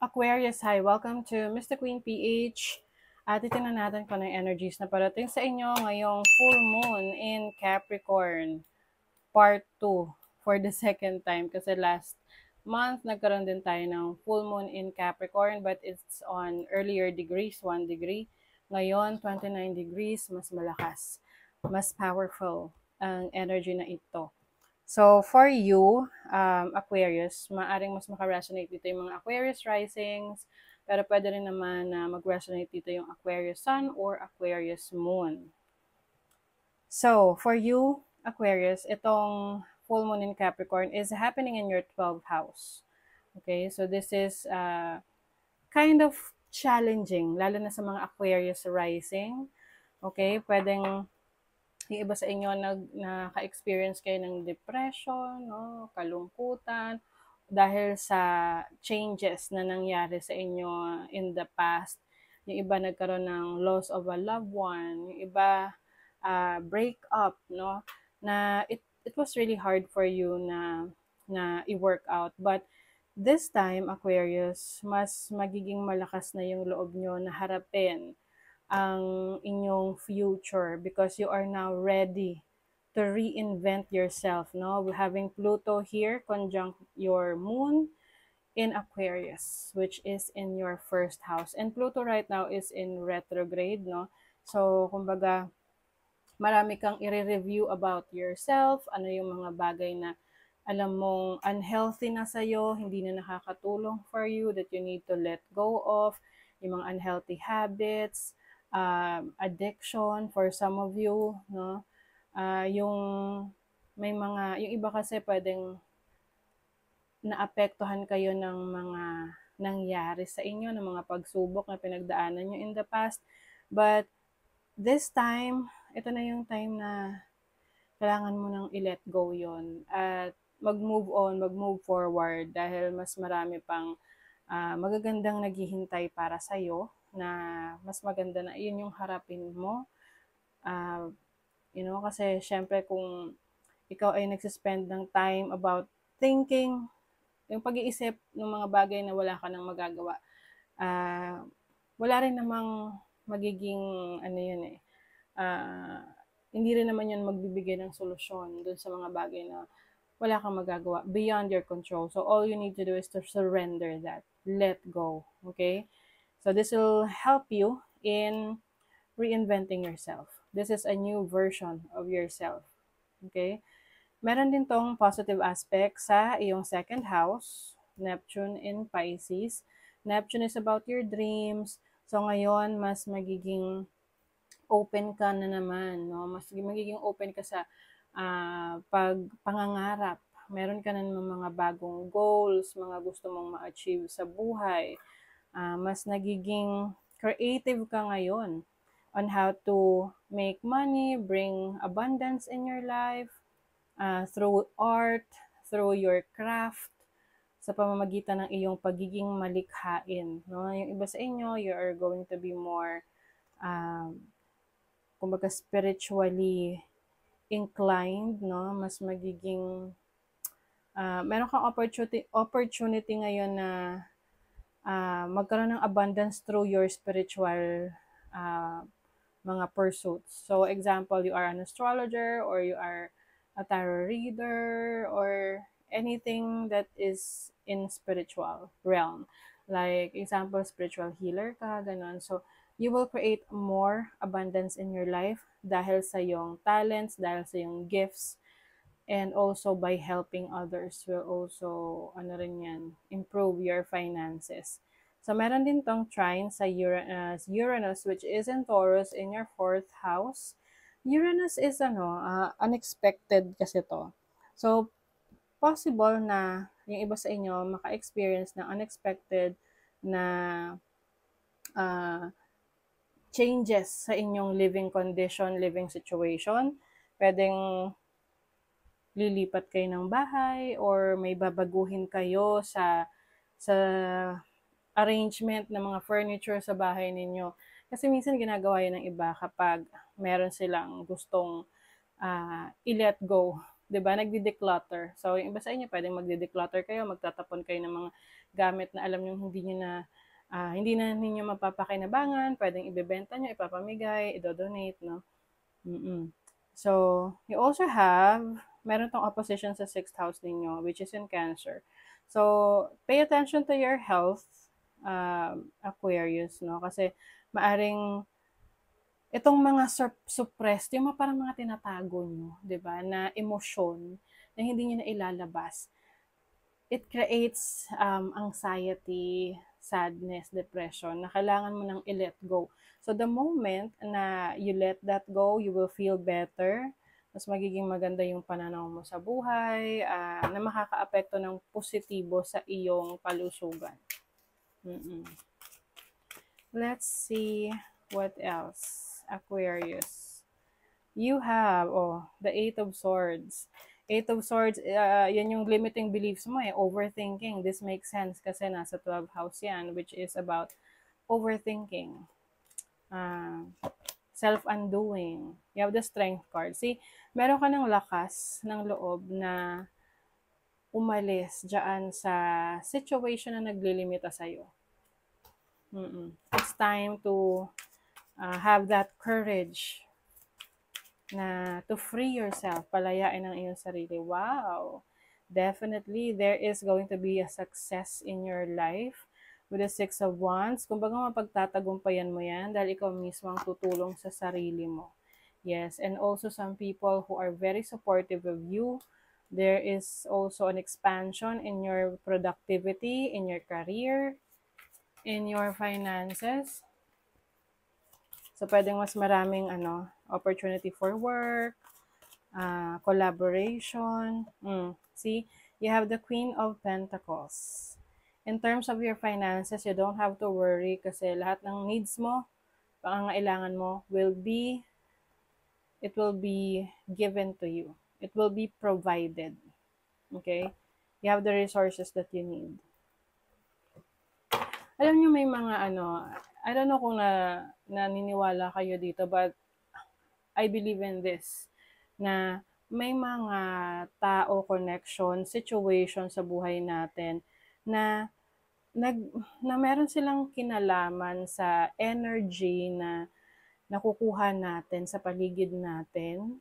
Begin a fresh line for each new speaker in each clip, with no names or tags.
Aquarius, hi! Welcome to Mr. Queen PH. At titingnan natin kung ano yung energies na parating sa inyo ngayong full moon in Capricorn, part 2 for the second time. Kasi last month, nagkaroon din tayo ng full moon in Capricorn, but it's on earlier degrees, 1 degree. Ngayon, 29 degrees, mas malakas, mas powerful ang energy na ito. So, for you, Aquarius, maaring mas makaresonate dito yung mga Aquarius risings, pero pwede rin naman na mag-resonate dito yung Aquarius Sun or Aquarius Moon. So, for you, Aquarius, itong full moon in Capricorn is happening in your 12th house. Okay, so this is kind of challenging, lalo na sa mga Aquarius rising. Okay, pwedeng yung iba sa inyo naka-experience kayo ng depression, no, kalungkutan, dahil sa changes na nangyari sa inyo in the past. Yung iba nagkaroon ng loss of a loved one, yung iba break up, no, na it was really hard for you na i-work out. But this time, Aquarius, mas magiging malakas na yung loob nyo na harapin ang inyong future because you are now ready to reinvent yourself, no? Having Pluto here conjunct your moon in Aquarius, which is in your first house. And Pluto right now is in retrograde, no? So, kumbaga, marami kang i-review about yourself, ano yung mga bagay na alam mong unhealthy na sa'yo, hindi na nakakatulong for you, that you need to let go of, yung mga unhealthy habits, addiction for some of you, no? Yung may mga, yung iba kasi pwedeng naapektuhan kayo ng mga nangyari sa inyo, ng mga pagsubok na pinagdaanan nyo in the past. But this time, ito na yung time na kailangan mo nang i-let go yon at mag-move on, mag-move forward dahil mas marami pang magagandang naghihintay para sa'yo na mas maganda na yun yung harapin mo. Kasi syempre kung ikaw ay nagsispend ng time about thinking, yung pag-iisip ng mga bagay na wala ka nang magagawa, wala rin namang magiging yun hindi rin naman yun magbibigay ng solusyon dun sa mga bagay na wala kang magagawa, beyond your control. So all you need to do is to surrender that, let go, okay? So this will help you in reinventing yourself. This is a new version of yourself, okay? Meron din tong positive aspect sa iyong second house, Neptune in Pisces. Neptune is about your dreams. So ngayon, mas magiging open ka na naman, no? Mas magiging open ka sa pangangarap. Meron ka na naman mga bagong goals, mga gusto mong ma-achieve sa buhay. Mas nagiging creative ka ngayon on how to make money, bring abundance in your life, through art, through your craft, sa pamamagitan ng iyong pagiging malikhain. No? Yung iba sa inyo, you are going to be more kumbaga spiritually inclined, no? Mas magiging meron kang opportunity ngayon na magkaroon ng abundance through your spiritual mga pursuits. So example, you are an astrologer or you are a tarot reader or anything that is in spiritual realm. Like example, spiritual healer ka, ganun. So you will create more abundance in your life dahil sa iyong talents, dahil sa iyong gifts, and also by helping others will also, improve your finances. So, meron din tong trine sa Uranus, which is in Taurus in your 4th house. Uranus is, unexpected kasi to. So, possible na yung iba sa inyo maka-experience ng unexpected na changes sa inyong living condition, living situation. Pwedeng lilipat kayo ng bahay or may babaguhin kayo sa arrangement ng mga furniture sa bahay ninyo. Kasi minsan ginagawa yan ng iba kapag meron silang gustong i-let go 'Di ba? Nagde-declutter. So, yung iba sa inyo pwedeng magde-declutter kayo, magtatapon kayo ng mga gamit na alam niyo hindi na ninyo mapapakinabangan, pwedeng ibebenta niyo, ipapamigay, idodonate, no? So, you also have, meron tong opposition sa 6th house ninyo, which is in Cancer. So, pay attention to your health, Aquarius, no? Kasi maaring itong mga suppressed, yung parang mga tinatago nyo, di ba, na emosyon na hindi nyo na ilalabas, it creates anxiety, sadness, depression, na kailangan mo nang i-let go. So, the moment na you let that go, you will feel better, mas magiging maganda yung pananaw mo sa buhay, na makakaapekto ng positibo sa iyong kalusugan. Let's see what else. Aquarius. You have, the Eight of Swords. Eight of Swords, yan yung limiting beliefs mo overthinking. This makes sense kasi nasa 12th house yan, which is about overthinking. Self-undoing. You have the Strength card. See, meron ka ng lakas ng loob na umalis dyan sa situation na naglilimita sa'yo. It's time to have that courage na to free yourself, palayain ang iyong sarili. Wow! Definitely, there is going to be a success in your life with the 6 of Wands. Kumbaga, mapagtatagumpayan mo yan dahil ikaw mismo ang tutulong sa sarili mo. Yes, and also some people who are very supportive of you. There is also an expansion in your productivity, in your career, in your finances. So, pwedeng mas maraming opportunity for work, collaboration. See, you have the Queen of Pentacles. In terms of your finances, you don't have to worry kasi lahat ng needs mo, pangangailangan mo it will be given to you. It will be provided. Okay? You have the resources that you need. Alam niyo may mga I don't know kung naniniwala kayo dito, but I believe in this, na may mga tao, connection, situation sa buhay natin na meron silang kinalaman sa energy na nakukuha natin sa paligid natin,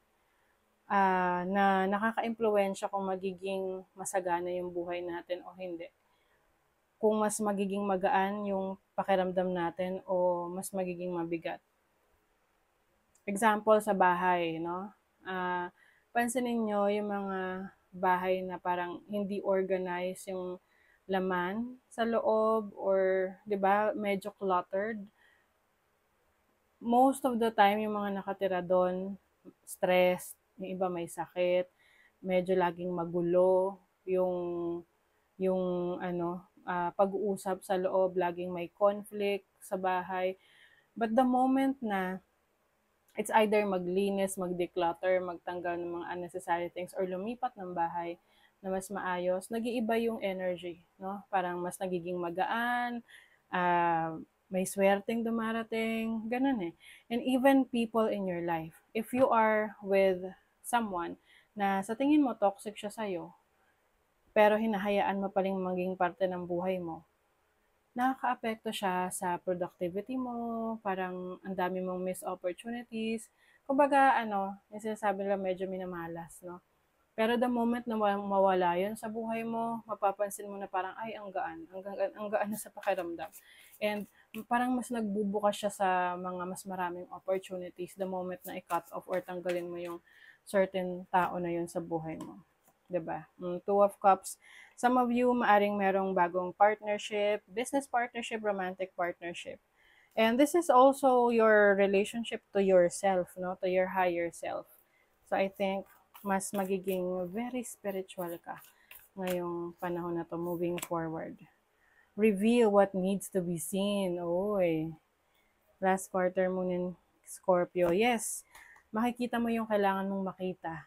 na nakaka-impluwensya kung magiging masagana yung buhay natin o hindi. Kung mas magiging magaan yung pakiramdam natin o mas magiging mabigat. Example sa bahay, no? Pansinin nyo yung mga bahay na parang hindi organized yung laman sa loob or, di ba, medyo cluttered. Most of the time, yung mga nakatira doon, stressed, yung iba may sakit, medyo laging magulo, yung pag-uusap sa loob, laging may conflict sa bahay. But the moment na it's either maglinis, mag-declutter, magtanggal ng mga unnecessary things, or lumipat ng bahay na mas maayos, nag-iiba yung energy, no? Parang mas nagiging magaan, may swerteng dumarating, ganun eh. And even people in your life, if you are with someone na sa tingin mo toxic siya sa'yo, pero hinahayaan mo paling maging parte ng buhay mo, nakaka-apekto siya sa productivity mo, parang ang dami mong missed opportunities. Kumbaga, yung sinasabi nila medyo minamalas, no? Pero the moment na mawala yun sa buhay mo, mapapansin mo na parang, ay, ang gaan na sa pakiramdam. And parang mas nagbubukas siya sa mga mas maraming opportunities the moment na i-cut off or tanggalin mo yung certain tao na yun sa buhay mo. 'Di ba? Two of Cups. Some of you maaring merong bagong partnership, business partnership, romantic partnership. And this is also your relationship to yourself, no? To your higher self. So I think mas magiging very spiritual ka ngayong panahon na to moving forward. Reveal what needs to be seen. Oy. Last quarter moon in Scorpio. Yes, makikita mo yung kailangan mong makita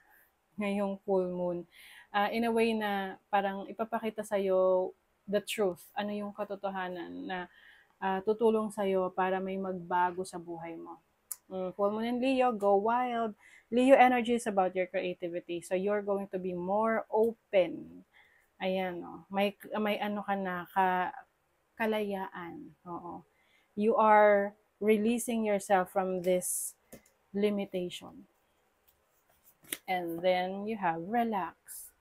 ngayong full moon. In a way na parang ipapakita sa'yo the truth. Ano yung katotohanan na tutulong sa'yo para may magbago sa buhay mo. Full moon in Leo, go wild. Leo energy is about your creativity. So you're going to be more open. Ayan, no. May ano ka na, kalayaan. Oo. You are releasing yourself from this limitation. And then you have relax.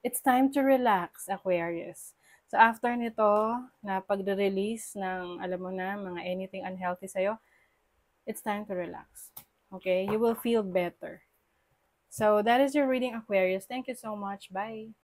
It's time to relax, Aquarius. So after nito, na pagre-release ng, alam mo na, mga anything unhealthy sa'yo, it's time to relax. Okay? You will feel better. So that is your reading, Aquarius. Thank you so much. Bye.